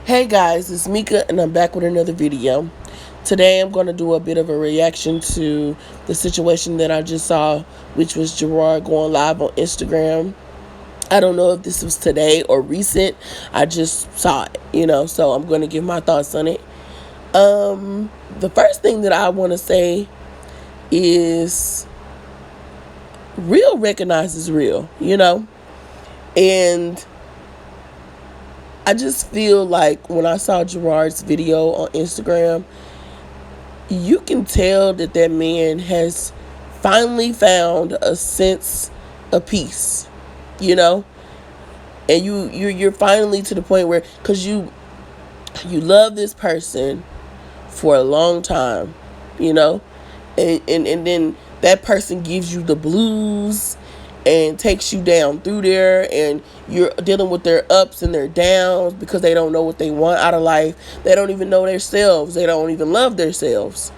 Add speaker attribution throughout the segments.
Speaker 1: Hey guys, it's Mika and I'm back with another video. Today I'm going to do a bit of a reaction to the situation that I just saw, which was Jerod going live on Instagram. I don't know if this was today or recent. I just saw it, so I'm going to give my thoughts on it. The first thing that I want to say is real recognizes real, and I just feel like when I saw Jerrod's video on Instagram, you can tell that that man has finally found a sense of peace, you know, and you're finally to the point where, because you love this person for a long time, you know, and then that person gives you the blues and takes you down through there, and you're dealing with their ups and their downs because they don't know what they want out of life. They don't even know themselves. They don't even love themselves.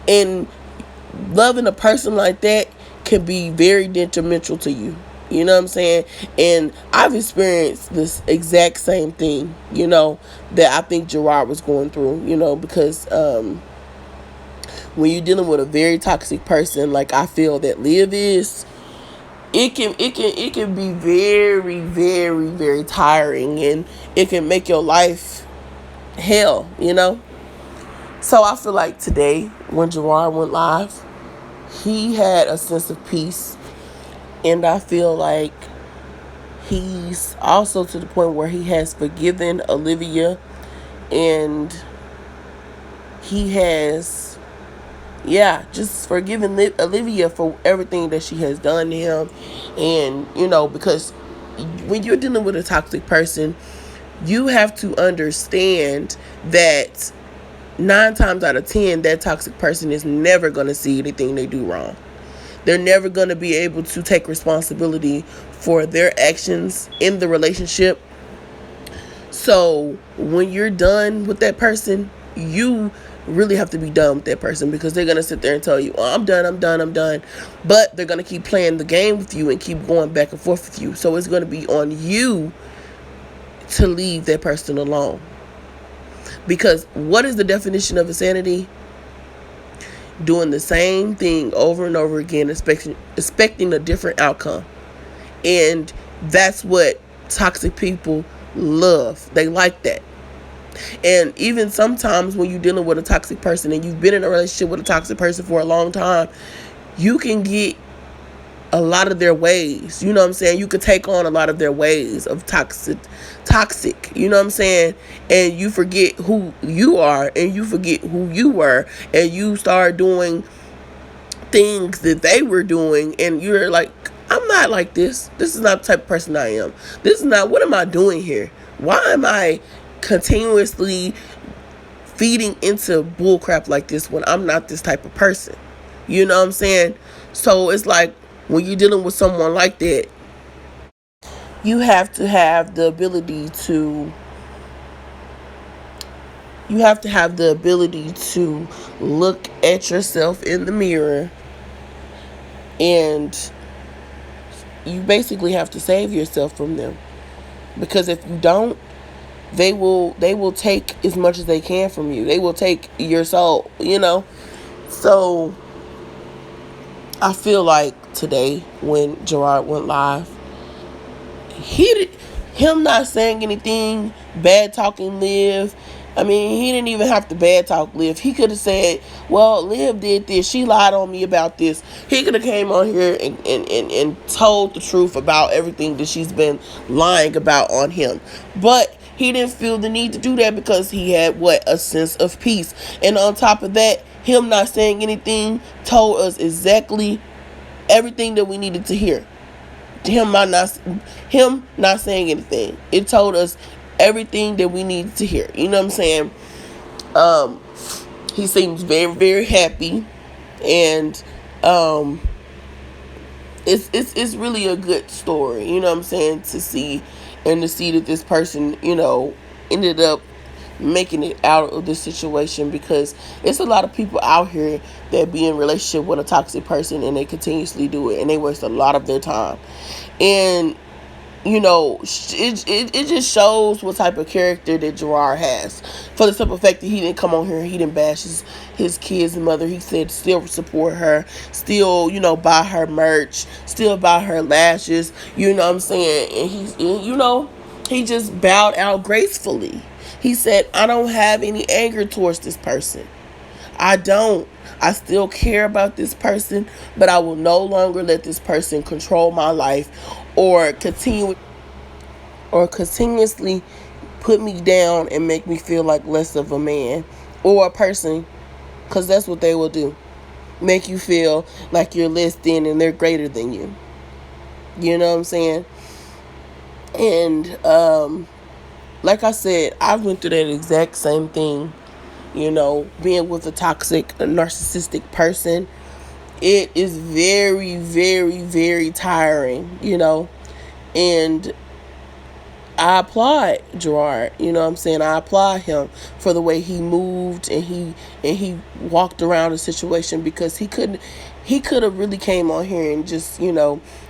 Speaker 1: And loving a person like that can be very detrimental to you. You know what I'm saying? And I've experienced this exact same thing, that I think Jerod was going through, because when you're dealing with a very toxic person like I feel that Liv is, it can be very, very, very tiring, and it can make your life hell. So I feel like today when Jerod went live, he had a sense of peace, and I feel like he's also to the point where he has forgiven Olivia, and he has, just forgiven Olivia for everything that she has done to him. And because when you're dealing with a toxic person, you have to understand that 9 times out of 10 that toxic person is never going to see anything they do wrong. They're never going to be able to take responsibility for their actions in the relationship. So when you're done with that person, you really have to be done with that person, because they're going to sit there and tell you, oh, I'm done. But they're going to keep playing the game with you and keep going back and forth with you. So it's going to be on you to leave that person alone. Because what is the definition of insanity? Doing the same thing over and over again, expecting a different outcome. And that's what toxic people love. They like that. And even sometimes when you're dealing with a toxic person and you've been in a relationship with a toxic person for a long time, you can get a lot of their ways. You know what I'm saying? You could take on a lot of their ways of toxic, you know what I'm saying? And you forget who you are, and you forget who you were, and you start doing things that they were doing, and you're like, I'm not like this. This is not the type of person I am. This is not, what am I doing here? Why am I continuously feeding into bullcrap like this when I'm not this type of person? You know what I'm saying? So it's like, when you're dealing with someone like that, you have to have the ability to look at yourself in the mirror, and you basically have to save yourself from them. Because if you don't, they will take as much as they can from you. They will take your soul, So I feel like today when Jerod went live, him not saying anything bad talking Liv. I mean, he didn't even have to bad talk Liv. He could have said, well, Liv did this, she lied on me about this. He could have came on here and told the truth about everything that she's been lying about on him. But he didn't feel the need to do that because he had a sense of peace. And on top of that, him not saying anything told us exactly everything that we needed to hear. Him not saying anything, it told us everything that we needed to hear. You know what I'm saying? He seems very, very happy, and it's really a good story. You know what I'm saying? To see that this person, ended up making it out of this situation, because it's a lot of people out here that be in relationship with a toxic person and they continuously do it, and they waste a lot of their time. And it just shows what type of character that Jerrod has. For the simple fact that he didn't come on here, he didn't bash his kid's mother. He said still support her, still, buy her merch, still buy her lashes, you know what I'm saying? And he just bowed out gracefully. He said, I don't have any anger towards this person. I don't. I still care about this person, but I will no longer let this person control my life or continuously put me down and make me feel like less of a man or a person, because that's what they will do. Make you feel like you're less than and they're greater than you. You know what I'm saying? And like I said, I went through that exact same thing. Being with a toxic, narcissistic person, it is very, very, very tiring, and I applaud Jerrod, you know what I'm saying? I applaud him for the way he moved and he walked around the situation, because he could have really came on here and just,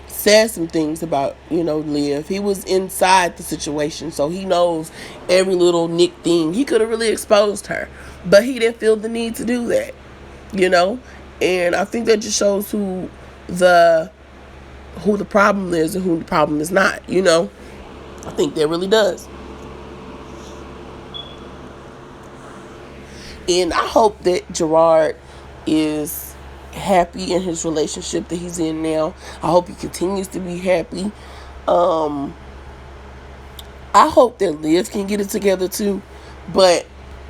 Speaker 1: said some things about, Liv. He was inside the situation, so he knows every little nick thing. He could have really exposed her, but he didn't feel the need to do that, and I think that just shows who the problem is and who the problem is not, I think that really does. And I hope that Jerrod is happy in his relationship that he's in now. I hope he continues to be happy. I hope that Liv can get it together too. But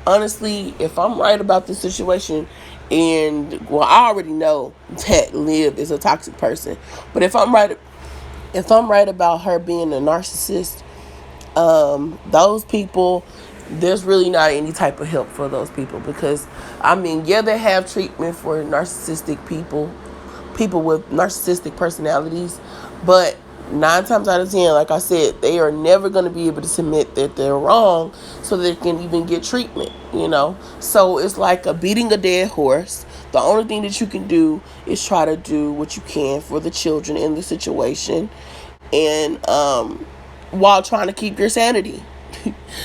Speaker 1: honestly, if I'm right about this situation, and I already know that Liv is a toxic person, but if I'm right about her being a narcissist, those people, there's really not any type of help for those people, because they have treatment for narcissistic people with narcissistic personalities, but 9 times out of 10, like I said, they are never going to be able to admit that they're wrong so they can even get treatment, so it's like beating a dead horse. The only thing that you can do is try to do what you can for the children in the situation, and while trying to keep your sanity,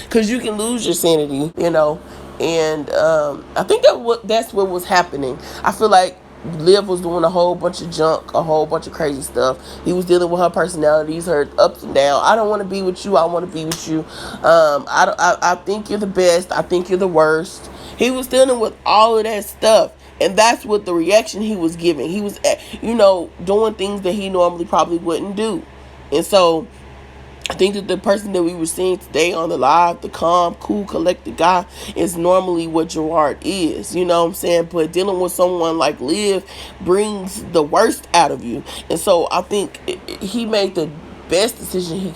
Speaker 1: because you can lose your sanity, and I think that's what was happening. I feel like Liv was doing a whole bunch of junk, a whole bunch of crazy stuff. He was dealing with her personalities, her ups and downs. I don't want to be with you. I want to be with you. I think you're the best. I think you're the worst. He was dealing with all of that stuff. And that's what the reaction he was giving. He was, doing things that he normally probably wouldn't do. And so I think that the person that we were seeing today on the live, the calm, cool, collected guy, is normally what Jerrod is. You know what I'm saying? But dealing with someone like Liv brings the worst out of you. And so I think he made the best decision he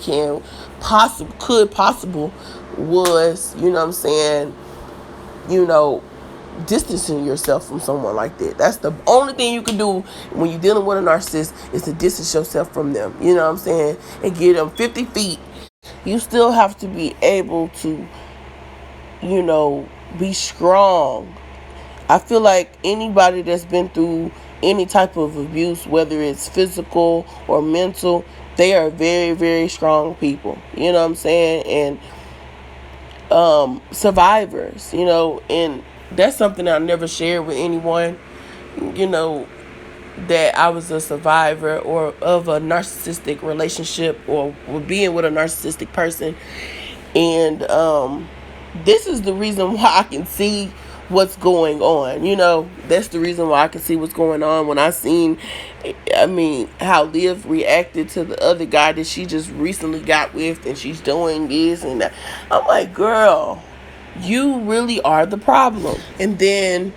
Speaker 1: possible was, you know what I'm saying, distancing yourself from someone like that. That's the only thing you can do when you're dealing with a narcissist, is to distance yourself from them. You know what I'm saying? And get them 50 feet. You still have to be able to, be strong. I feel like anybody that's been through any type of abuse, whether it's physical or mental, they are very, very strong people. You know what I'm saying? And survivors, and that's something I never shared with anyone, that I was a survivor or of a narcissistic relationship, or being with a narcissistic person. And this is the reason why I can see what's going on. That's the reason why I can see what's going on. When how Liv reacted to the other guy that she just recently got with, and she's doing this and that, I'm like, girl, you really are the problem. And then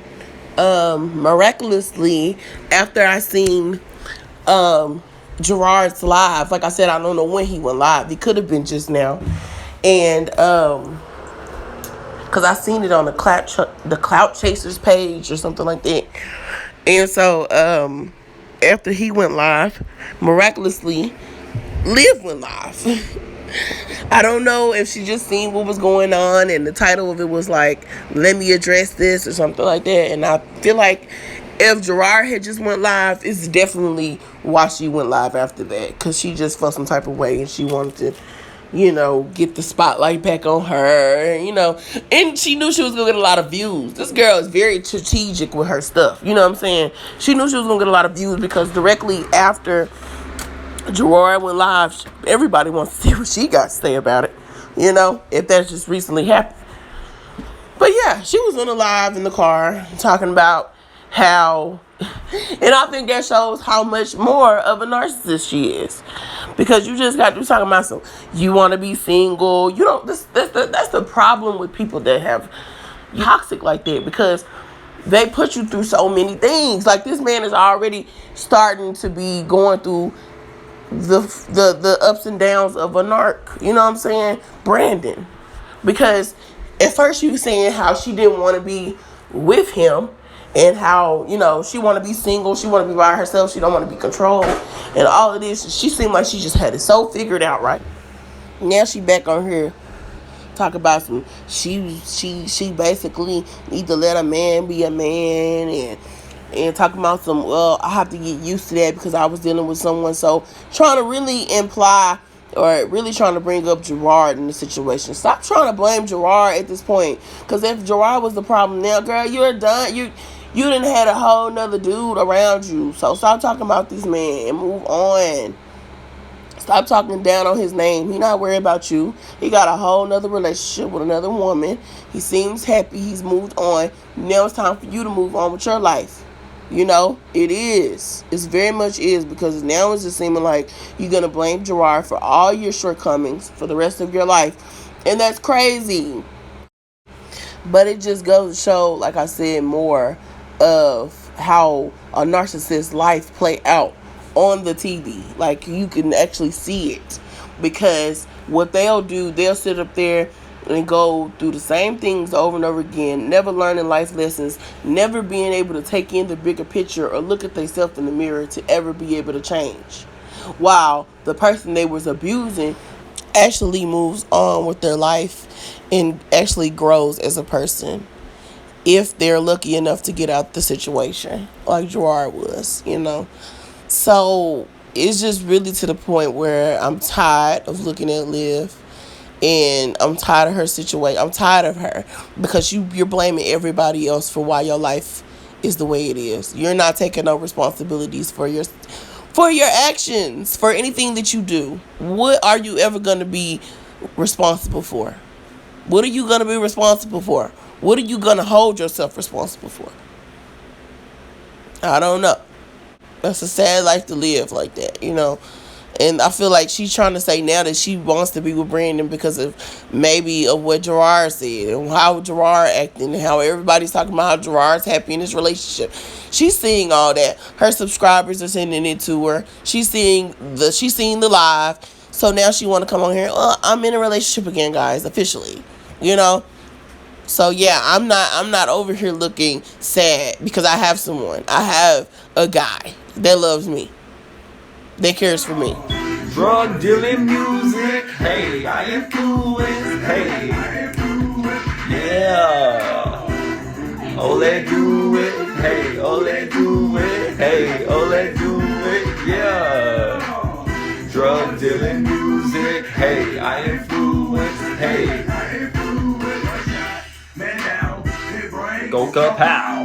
Speaker 1: miraculously, after I seen Jerrod's live, like I said, I don't know when he went live. He could have been just now. And because I seen it on the Clout Chasers page or something like that. And so after he went live, miraculously, Liv went live. I don't know if she just seen what was going on, and the title of it was like, let me address this or something like that. And I feel like if Gerard had just went live, it's definitely why she went live after that. Because she just felt some type of way and she wanted to, get the spotlight back on her, and she knew she was going to get a lot of views. This girl is very strategic with her stuff, you know what I'm saying? She knew she was going to get a lot of views because directly after Gerard went live, everybody wants to see what she got to say about it, if that just recently happened. But yeah, she was on the live in the car talking about how, and I think that shows how much more of a narcissist she is, because you just got to be talking about some. You want to be single. You don't. That's the problem with people that have toxic like that, because they put you through so many things. Like, this man is already starting to be going through the ups and downs of a narc. You know what I'm saying, Brandon? Because at first she was saying how she didn't want to be with him, and how, she want to be single, she want to be by herself, she don't want to be controlled, and all of this. She seemed like she just had it so figured out, right? Now she back on here talk about some, she basically need to let a man be a man, and talking about some, well, I have to get used to that because I was dealing with someone. So trying to really imply, or really trying to bring up Gerard in the situation. Stop trying to blame Gerard at this point, because if Gerard was the problem now, girl, you're done. You done had a whole nother dude around you. So stop talking about this man and move on. Stop talking down on his name. He not worried about you. He got a whole nother relationship with another woman. He seems happy. He's moved on. Now it's time for you to move on with your life. It is. It very much is, because now it's just seeming like you're going to blame Gerard for all your shortcomings for the rest of your life. And that's crazy. But it just goes to show, like I said, more of how a narcissist's life play out on the TV. Like, you can actually see it. Because what they'll do, they'll sit up there and go through the same things over and over again, never learning life lessons, never being able to take in the bigger picture or look at themselves in the mirror to ever be able to change. While the person they was abusing actually moves on with their life and actually grows as a person, if they're lucky enough to get out the situation, like Gerard was, So it's just really to the point where I'm tired of looking at Liv. And I'm tired of her situation. I'm tired of her, because you're blaming everybody else for why your life is the way it is. You're not taking no responsibilities for your actions, for anything that you do. What are you ever going to be responsible for? What are you going to be responsible for? What are you going to hold yourself responsible for? I don't know. That's a sad life to live like that, And I feel like she's trying to say now that she wants to be with Brandon because of maybe of what Gerard said and how Gerard acting and how everybody's talking about how Gerard's happy in his relationship. She's seeing all that. Her subscribers are sending it to her. She's seeing the live. So now she want to come on here. Oh, I'm in a relationship again, guys, officially. So yeah, I'm not over here looking sad because I have someone. I have a guy that loves me. That cares for me.
Speaker 2: Drug dealing music, hey, I influence, hey, yeah. Oh, let do it, hey, oh, let do it, hey, oh, let do it, yeah. Drug dealing music, hey, I influence, hey. Go kapow.